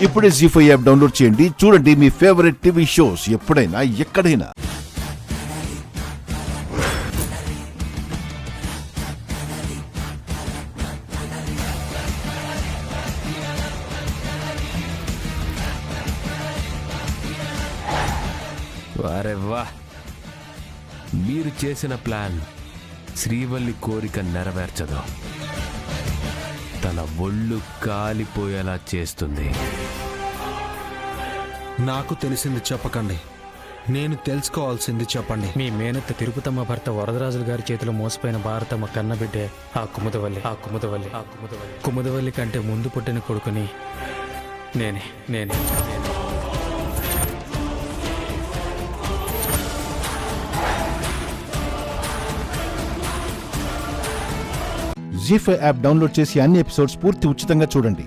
ఇప్పుడే జీ5 app download చేయండి. చూడండి మీ ఫేవరెట్ టీవీ షోస్ ఎప్పుడైనా ఎక్కడైనా. వారే వా, మీరు చేసిన ప్లాన్ శ్రీవల్లి కోరిక నెరవేర్చదు, తన ఒళ్ళు కాలిపోయేలా చేస్తుంది. నాకు తెలిసింది చెప్పకండి, నేను తెలుసుకోవాల్సింది చెప్పండి. మీ మేనత్త తిరుపతమ్మ భర్త వరదరాజుల గారి చేతిలో మోసపోయిన భారతమ్మ కన్నబిడ్డే ఆ కుముదవల్లి కంటే ముందు పుట్టిన కొడుకుని నేనే. జీ5 యాప్ డౌన్లోడ్ చేసి అన్ని ఎపిసోడ్స్ పూర్తి ఉచితంగా చూడండి.